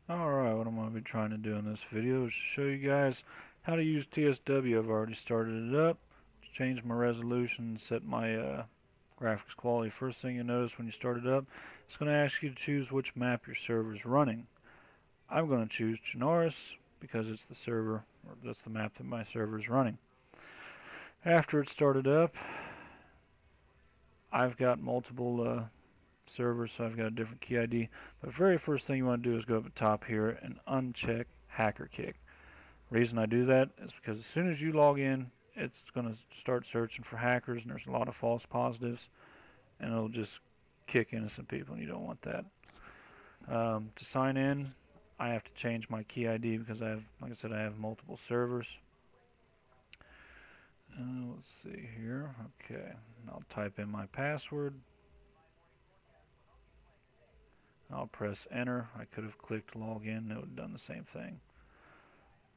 Alright, what I'm going to be trying to do in this video is show you guys how to use TSW. I've already started it up, changed my resolution, set my graphics quality. First thing you notice when you start it up, it's going to ask you to choose which map your server is running. I'm going to choose Chinaris because it's the server, or that's the map that my server is running. After it's started up, I've got multiple servers, so I've got a different key ID. But the very first thing you want to do is go up at the top here and uncheck Hacker Kick. Reason I do that is because as soon as you log in, it's going to start searching for hackers, and there's a lot of false positives, and it'll just kick innocent people, and you don't want that. To sign in, I have to change my key ID because I have, like I said, I have multiple servers. Let's see here. Okay, I'll type in my password. I'll press enter. I could have clicked login. It would have done the same thing.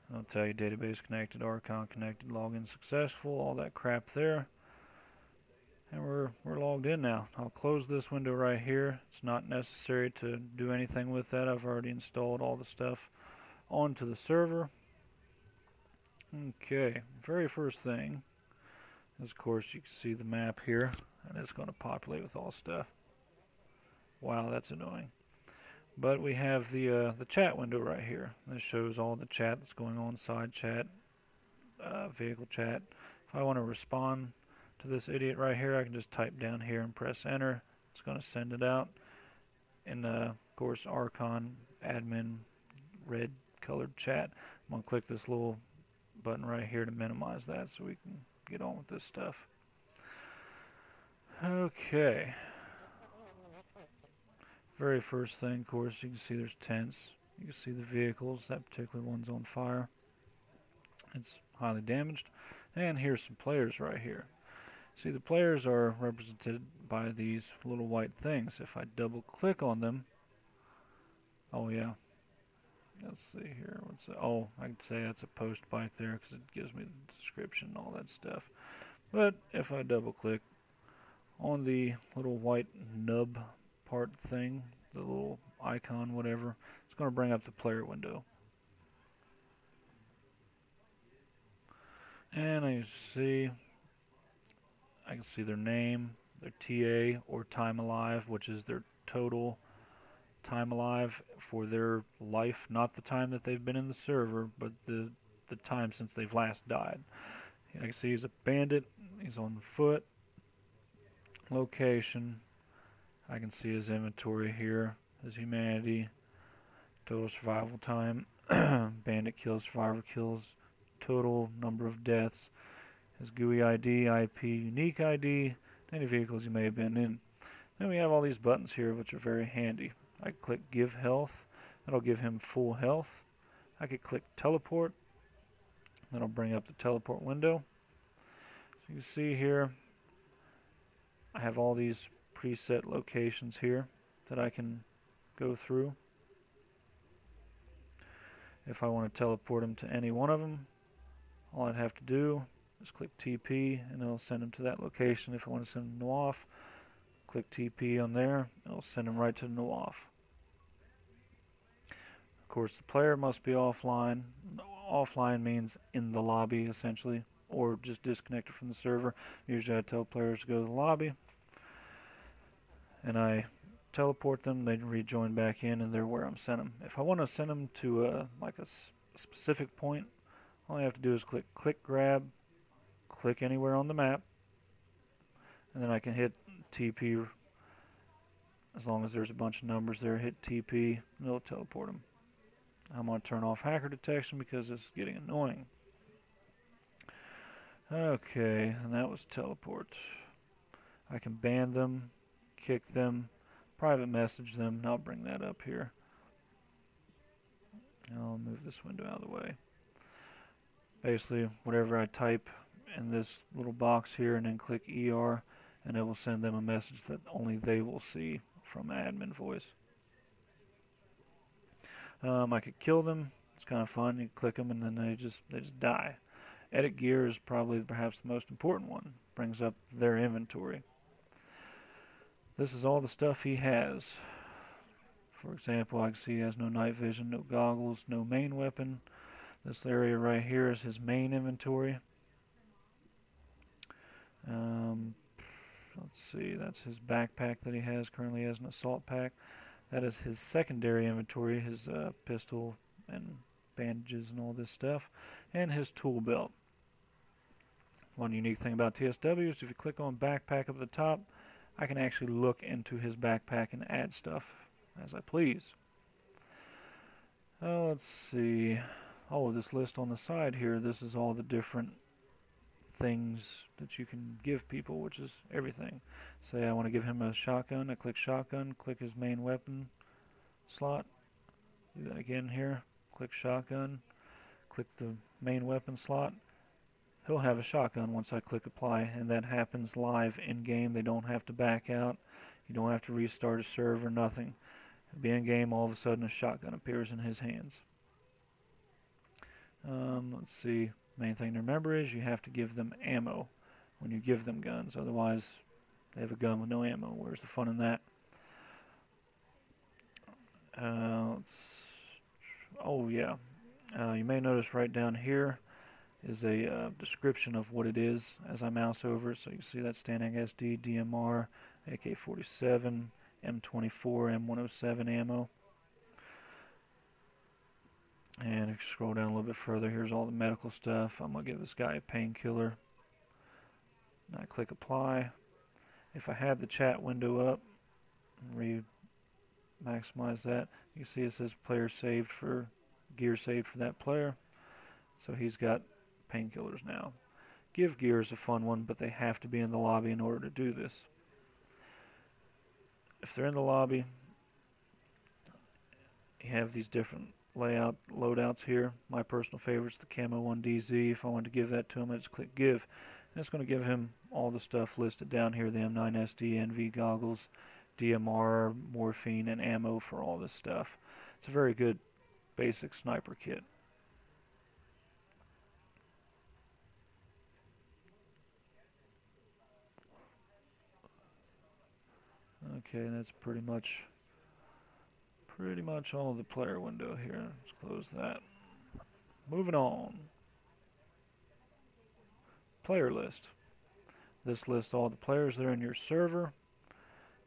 It'll tell you database connected, Archon connected, login successful, all that crap there. And we're logged in now. I'll close this window right here. It's not necessary to do anything with that. I've already installed all the stuff onto the server. Okay, very first thing is, of course, you can see the map here, and it's going to populate with all stuff. Wow, that's annoying. But we have the chat window right here. This shows all the chat that's going on, side chat, vehicle chat. If I want to respond to this idiot right here, I can just type down here and press enter. It's going to send it out. And of course, Archon admin red colored chat. I'm going to click this little button right here to minimize that so we can get on with this stuff. Okay. Very first thing, of course, you can see there's tents. You can see the vehicles. That particular one's on fire. It's highly damaged. And here's some players right here. See, the players are represented by these little white things. If I double click on them, oh yeah, let's see here. What's that? Oh, I can say that's a post bike there because it gives me the description and all that stuff. But if I double click on the little white nub part thing, the little icon, whatever, it's going to bring up the player window. And I can see their name, their TA, or time alive, which is their total time alive for their life, not the time that they've been in the server, but the time since they've last died. I can see he's a bandit, he's on foot, location, I can see his inventory here, his humanity, total survival time, bandit kills, survivor kills, total number of deaths, his GUI ID, IP, unique ID, any vehicles he may have been in. Then we have all these buttons here which are very handy. I click give health, that'll give him full health. I could click teleport, that'll bring up the teleport window. So you can see here I have all these preset locations here that I can go through. If I want to teleport him to any one of them, all I'd have to do is click TP and it'll send him to that location. If I want to send him to Nuaf, click TP on there, it'll send him right to Nuaf. Of course, the player must be offline. Offline means in the lobby, essentially, or just disconnected from the server. Usually I tell players to go to the lobby, and I teleport them, they rejoin back in, and they're where I'm sending them. If I want to send them to like a specific point, all I have to do is click grab, click anywhere on the map, and then I can hit TP. As long as there's a bunch of numbers there, hit TP, and it'll teleport them. I'm going to turn off hacker detection because it's getting annoying. Okay, and that was teleport. I can ban them, kick them, private message them, and I'll bring that up here. I'll move this window out of the way. Basically, whatever I type in this little box here and then click ER, and it will send them a message that only they will see from admin voice. I could kill them. It's kind of fun. You click them and then they just die. Edit gear is probably perhaps the most important one. Brings up their inventory. This is all the stuff he has. For example, I can see he has no night vision, no goggles, no main weapon. This area right here is his main inventory. Um, let's see, that's his backpack that he has. Currently has an assault pack. That is his secondary inventory, his pistol and bandages and all this stuff, and his tool belt. One unique thing about TSW is if you click on backpack up at the top, I can actually look into his backpack and add stuff as I please. Oh, let's see. Oh, this list on the side here, this is all the different things that you can give people, which is everything. Say I want to give him a shotgun, I click shotgun, click his main weapon slot, do that again here, click shotgun, click the main weapon slot. He'll have a shotgun once I click apply, and that happens live in game. They don't have to back out, you don't have to restart a server, nothing. He'll be in game, all of a sudden a shotgun appears in his hands. Let's see, main thing to remember is you have to give them ammo when you give them guns, otherwise they have a gun with no ammo. Where's the fun in that? Oh yeah, you may notice right down here is a description of what it is as I mouse over it. So you see that standing SD, DMR, AK-47, M24, M107 ammo. And if you scroll down a little bit further, here's all the medical stuff. I'm going to give this guy a painkiller. And I click apply. If I had the chat window up, maximize that, you can see it says player saved for, gear saved for that player. So he's got painkillers now. Give gear is a fun one, but they have to be in the lobby in order to do this. If they're in the lobby, you have these different loadouts here. My personal favorite is the Camo 1DZ. If I wanted to give that to him, I just click give. And it's going to give him all the stuff listed down here, the M9SD, NV goggles, DMR, morphine, and ammo for all this stuff. It's a very good basic sniper kit. Okay, that's pretty much all of the player window here. Let's close that. Moving on. Player list. This lists all the players that are in your server.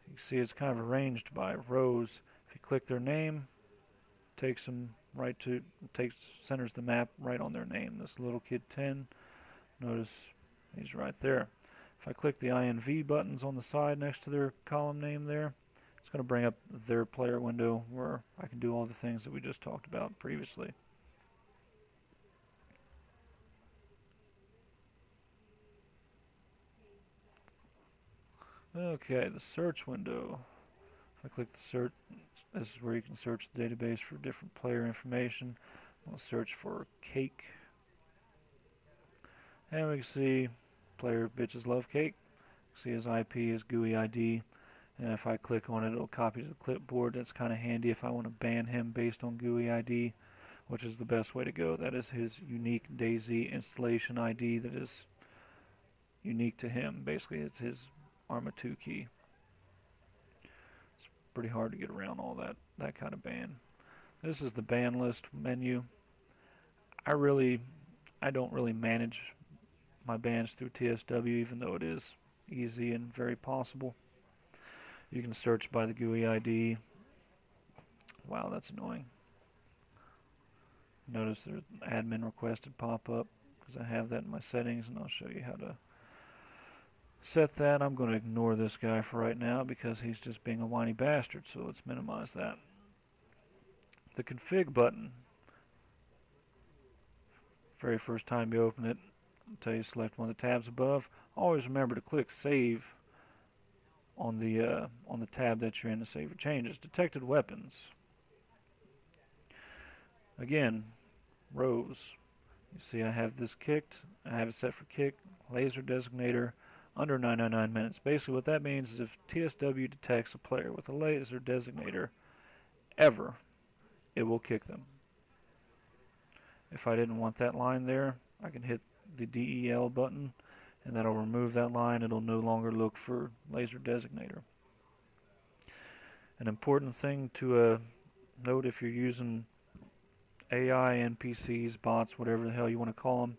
You can see it's kind of arranged by rows. If you click their name, takes them right to centers the map right on their name. This little kid 10, notice he's right there. If I click the INV buttons on the side next to their column name there, it's going to bring up their player window where I can do all the things that we just talked about previously. Okay, the search window. If I click the search, this is where you can search the database for different player information. I'll search for cake. And we can see player bitches love cake. See his IP, his GUI ID. And if I click on it, it'll copy to the clipboard. That's kind of handy if I want to ban him based on GUI ID, which is the best way to go. That is his unique DayZ installation ID that is unique to him. Basically, it's his ARMA 2 key. It's pretty hard to get around all that kind of ban. This is the ban list menu. I don't really manage my bans through TSW, even though it is easy and very possible. You can search by the GUI ID. Wow, that's annoying. Notice there's an admin requested pop-up because I have that in my settings, and I'll show you how to set that. I'm going to ignore this guy for right now because he's just being a whiny bastard, so let's minimize that. The config button. Very first time you open it, until you select one of the tabs above, always remember to click save on the tab that you're in to save your changes. Detected weapons. Again, rows. You see I have this kicked. I have it set for kick, laser designator, under 999 minutes. Basically what that means is if TSW detects a player with a laser designator ever, it will kick them. If I didn't want that line there, I can hit the DEL button and that'll remove that line. It'll no longer look for laser designator. An important thing to note if you're using AI, NPCs, bots, whatever the hell you want to call them,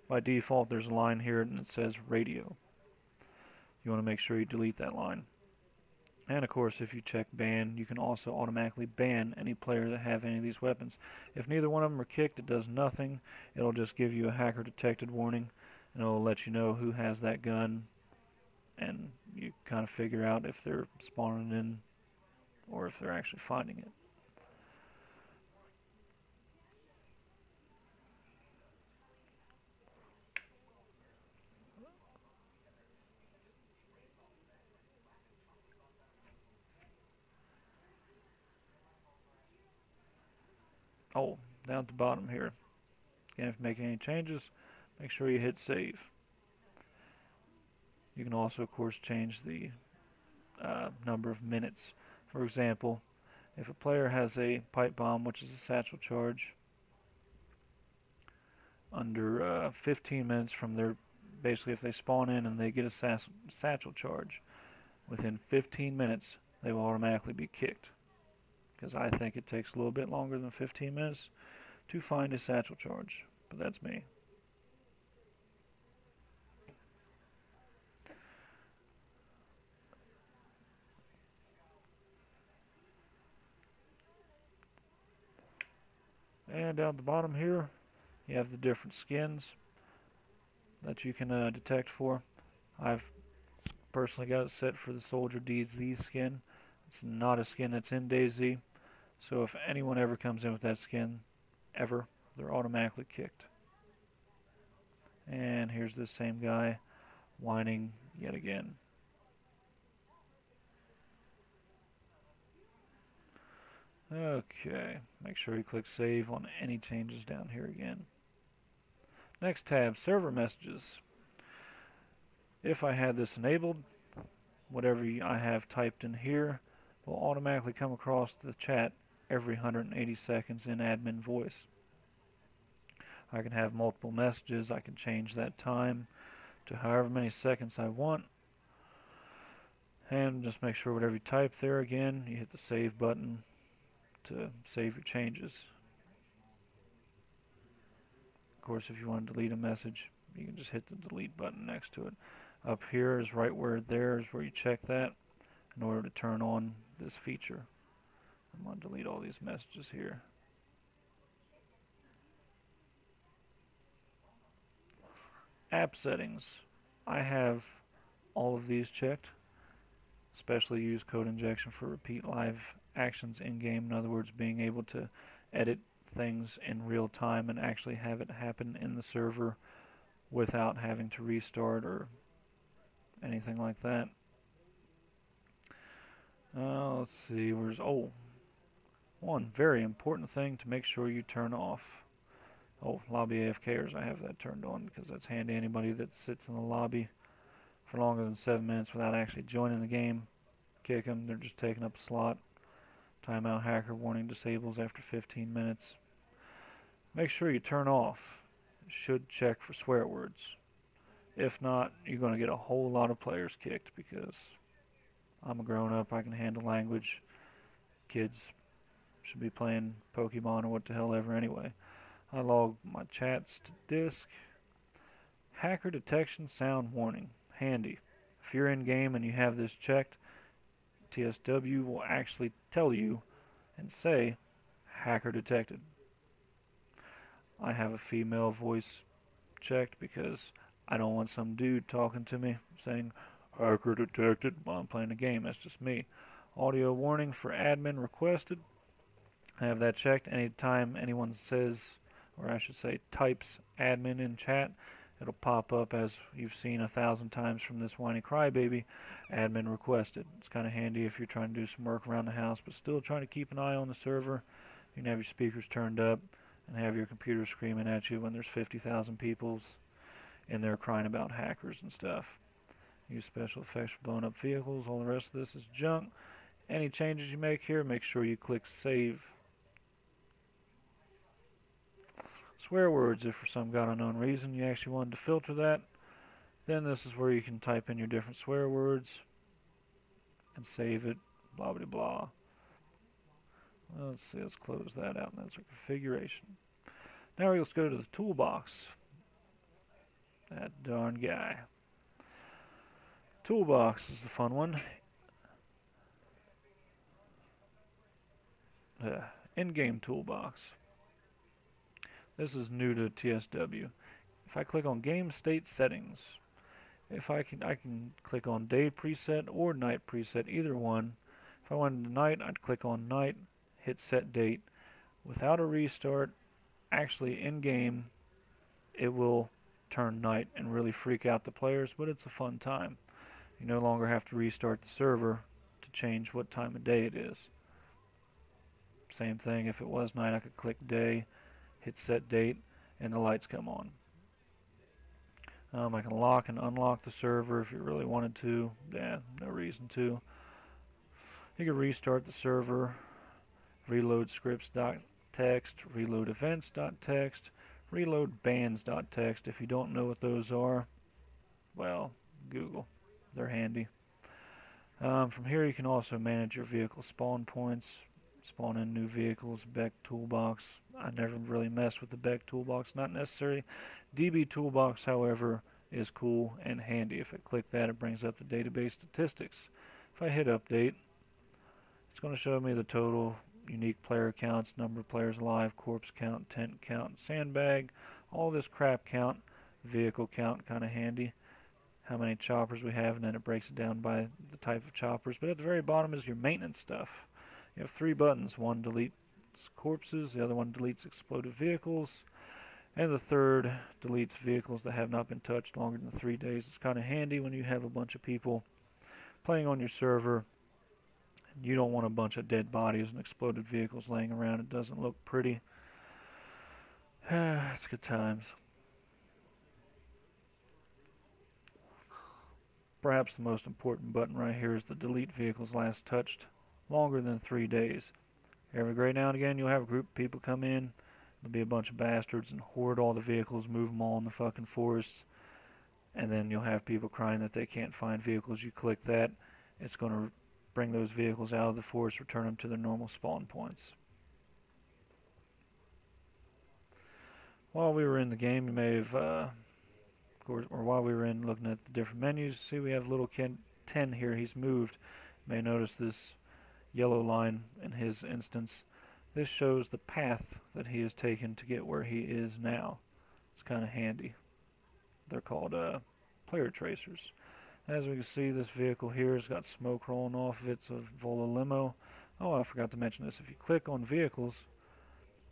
by default there's a line here and it says radio. You want to make sure you delete that line. And of course, if you check ban, you can also automatically ban any player that have any of these weapons. If neither one of them are kicked, it does nothing. It'll just give you a hacker detected warning, and it'll let you know who has that gun, and you kind of figure out if they're spawning in or if they're actually finding it. Oh, down at the bottom here. Again, if you make any changes, make sure you hit save. You can also, of course, change the number of minutes. For example, if a player has a pipe bomb, which is a satchel charge, under 15 minutes from their, basically if they spawn in and they get a satchel charge, within 15 minutes they will automatically be kicked. Because I think it takes a little bit longer than 15 minutes to find a satchel charge, but that's me. And down at the bottom here, you have the different skins that you can detect for. I've personally got it set for the Soldier DZ skin. It's not a skin that's in DayZ, so if anyone ever comes in with that skin, ever, they're automatically kicked. And here's this same guy whining yet again. Okay, make sure you click save on any changes down here again. Next tab, server messages. If I had this enabled, whatever I have typed in here will automatically come across the chat every 180 seconds in admin voice. I can have multiple messages. I can change that time to however many seconds I want. And just make sure whatever you type there again, you hit the save button to save your changes. Of course, if you want to delete a message, you can just hit the delete button next to it. Up here is right where there is where you check that in order to turn on this feature. I'm going to delete all these messages here. App settings. I have all of these checked. Especially use code injection for repeat live actions in game. In other words, being able to edit things in real time and actually have it happen in the server without having to restart or anything like that. Let's see, one very important thing to make sure you turn off. Lobby AFKers, I have that turned on because that's handy. Anybody that sits in the lobby for longer than 7 minutes without actually joining the game, kick them, they're just taking up a slot. Timeout hacker warning disables after 15 minutes. Make sure you turn off. It should check for swear words. If not, you're going to get a whole lot of players kicked because I'm a grown-up, I can handle language. Kids should be playing Pokemon or what the hell ever anyway. I log my chats to disk. Hacker detection sound warning. Handy. If you're in game and you have this checked, TSW will actually tell you and say hacker detected. I have a female voice checked because I don't want some dude talking to me saying hacker detected while I'm playing a game. That's just me. Audio warning for admin requested. I have that checked. Anytime anyone says, or I should say types admin in chat, it'll pop up as you've seen 1,000 times from this whiny crybaby, admin requested. It's kind of handy if you're trying to do some work around the house but still trying to keep an eye on the server. You can have your speakers turned up and have your computer screaming at you when there's 50,000 people in there crying about hackers and stuff. Use special effects for blowing up vehicles. All the rest of this is junk. Any changes you make here, make sure you click save. Swear words, if for some god unknown reason you actually wanted to filter that, then this is where you can type in your different swear words and save it blah blah blah. Let's see, let's close that out, and that's our configuration. Now let's go to the toolbox. That darn guy. Toolbox is the fun one. In-game toolbox. This is new to TSW. If I click on game state settings, I can click on day preset or night preset, either one. If I wanted night, I'd click on night, hit set date. Without a restart, actually in game, it will turn night and really freak out the players, but it's a fun time. You no longer have to restart the server to change what time of day it is. Same thing, if it was night, I could click day, hit set date, and the lights come on. I can lock and unlock the server if you really wanted to. Yeah, no reason to. You can restart the server, reload scripts.txt, reload events.txt, reload bands.txt. If you don't know what those are, well, Google. They're handy. From here you can also manage your vehicle spawn points, spawn in new vehicles, Beck toolbox. I never really messed with the Beck toolbox, not necessary. DB toolbox, however, is cool and handy. If I click that, it brings up the database statistics. If I hit update, it's going to show me the total unique player counts, number of players alive, corpse count, tent count, sandbag, all this crap count, vehicle count, kind of handy. How many choppers we have, and then it breaks it down by the type of choppers. But at the very bottom is your maintenance stuff. You have 3 buttons. One deletes corpses, the other one deletes exploded vehicles, and the third deletes vehicles that have not been touched longer than 3 days. It's kind of handy when you have a bunch of people playing on your server and you don't want a bunch of dead bodies and exploded vehicles laying around. It doesn't look pretty. It's good times. Perhaps the most important button right here is the delete vehicles last touched longer than 3 days. Every great now and again you'll have a group of people come in, there'll be a bunch of bastards and hoard all the vehicles, move them all in the fucking forest, and then you'll have people crying that they can't find vehicles. You click that, it's going to bring those vehicles out of the forest, return them to their normal spawn points. While we were in the game, you may have, or while we were in looking at the different menus, see we have little 10 here, he's moved. You may notice this yellow line in his instance. This shows the path that he has taken to get where he is now. It's kind of handy. They're called player tracers. As we can see, this vehicle here has got smoke rolling off of it. It's a Vola limo. Oh, I forgot to mention this. If you click on vehicles,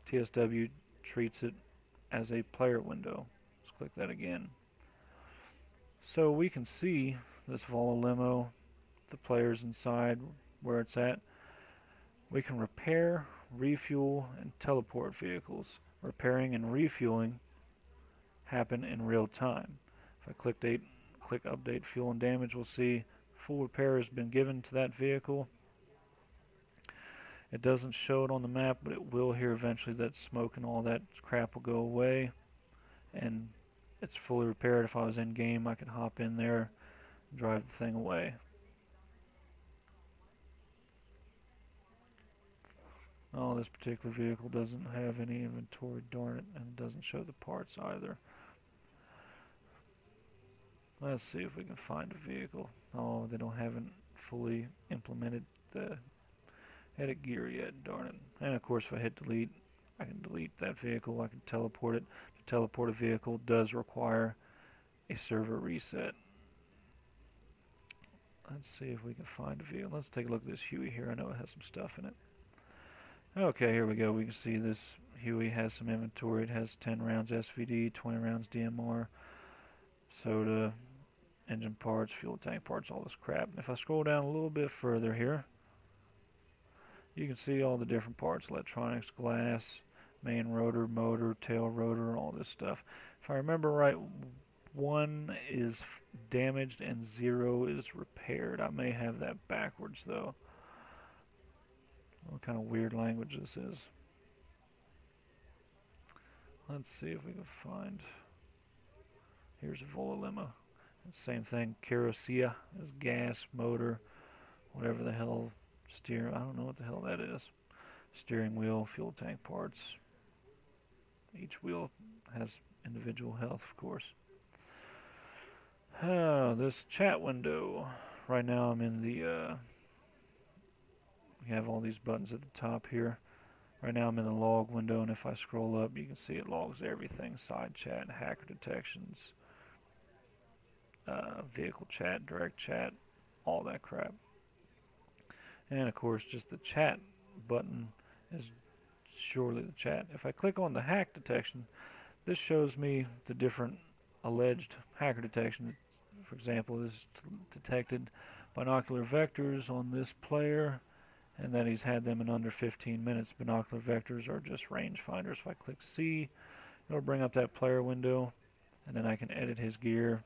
TSW treats it as a player window. Let's click that again. So we can see this Vola limo, the players inside, where it's at. We can repair, refuel, and teleport vehicles. Repairing and refueling happen in real time. If I click update fuel and damage, we'll see full repair has been given to that vehicle. It doesn't show it on the map, but it will here eventually. That smoke and all that crap will go away, and it's fully repaired. If I was in game, I could hop in there and drive the thing away. Oh, this particular vehicle doesn't have any inventory, darn it, and it doesn't show the parts either. Let's see if we can find a vehicle. Oh, they haven't fully implemented the edit gear yet, darn it. And of course, if I hit delete, I can delete that vehicle. I can teleport it. To teleport a vehicle does require a server reset. Let's see if we can find a vehicle. Let's take a look at this Huey here. I know it has some stuff in it. Okay, here we go. We can see this Huey has some inventory. It has 10 rounds SVD, 20 rounds DMR, soda, engine parts, fuel tank parts, all this crap. If I scroll down a little bit further here, you can see all the different parts: electronics, glass, main rotor, motor, tail rotor, all this stuff. If I remember right, 1 is damaged and 0 is repaired. I may have that backwards though. What kind of weird language this is. Let's see if we can find. Here's a Vola limo. Same thing. Kerosene is gas, motor, whatever the hell steer. I don't know what the hell that is. Steering wheel, fuel tank parts. Each wheel has individual health, of course. This chat window. Right now I'm in the, we have all these buttons at the top here. Right now I'm in the log window, and if I scroll up, you can see it logs everything. Side chat, hacker detections, vehicle chat, direct chat, all that crap. And of course, just the chat button is surely the chat. If I click on the hack detection, this shows me the different alleged hacker detection. For example, this detected binocular vectors on this player, and that he's had them in under 15 minutes. Binocular vectors are just rangefinders. If I click C, it'll bring up that player window, and then I can edit his gear,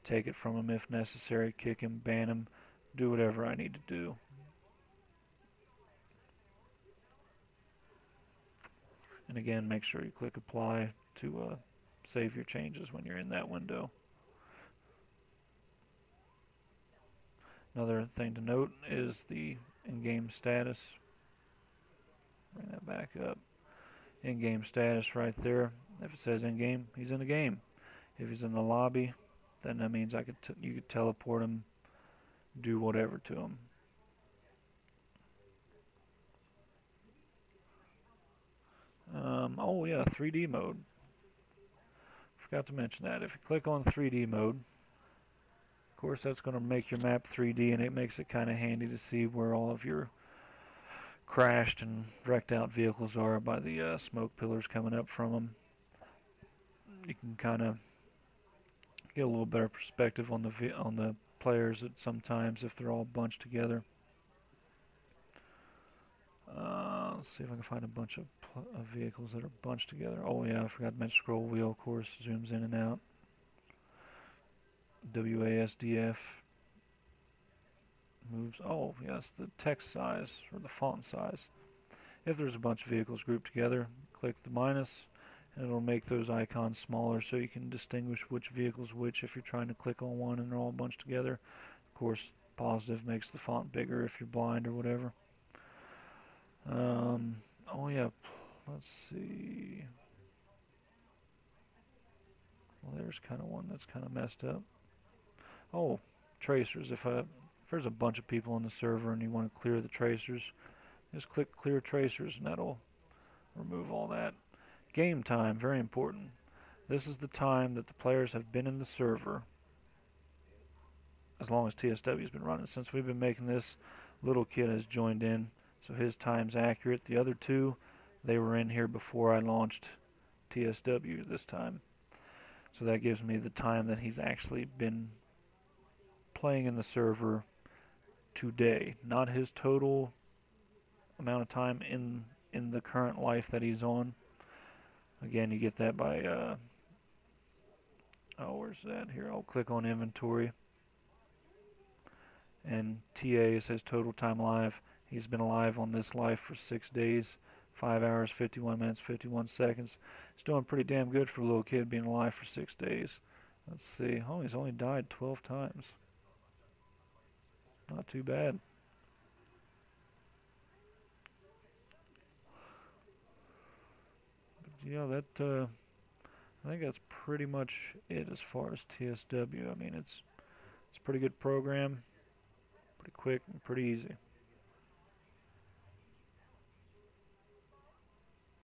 take it from him if necessary, kick him, ban him, do whatever I need to do. And again, make sure you click apply to save your changes when you're in that window. Another thing to note is the in-game status. Bring that back up. In-game status right there. If it says in-game, he's in the game. If he's in the lobby, then that means you could teleport him, do whatever to him. Oh yeah, 3D mode. Forgot to mention that. If you click on 3D mode, of course that's going to make your map 3D, and it makes it kind of handy to see where all of your crashed and wrecked out vehicles are by the smoke pillars coming up from them. You can kind of get a little better perspective on the players at sometimes if they're all bunched together. Let's see if I can find a bunch of vehicles that are bunched together. Oh yeah, I forgot to mention scroll wheel, of course, zooms in and out. WASDF moves. Oh yes, the text size or the font size. If there's a bunch of vehicles grouped together, click the minus, and it'll make those icons smaller so you can distinguish which vehicle's which if you're trying to click on one and they're all bunched together. Of course, positive makes the font bigger if you're blind or whatever. Oh yeah, let's see. Well, there's kind of one that's kind of messed up. Oh, tracers. If there's a bunch of people on the server and you want to clear the tracers, just click clear tracers and that'll remove all that. Game time, very important. This is the time that the players have been in the server as long as TSW has been running. Since we've been making this, little kid has joined in, so his time's accurate. The other two, they were in here before I launched TSW this time. So that gives me the time that he's actually been playing in the server today, not his total amount of time in the current life that he's on. Again, you get that by where's that here? I'll click on inventory, and TA says total time alive. He's been alive on this life for 6 days, 5 hours, 51 minutes, 51 seconds. He's doing pretty damn good for a little kid being alive for 6 days. Let's see. Oh, he's only died 12 times. Not too bad. But yeah, that I think that's pretty much it as far as TSW. I mean, it's a pretty good program, pretty quick and pretty easy.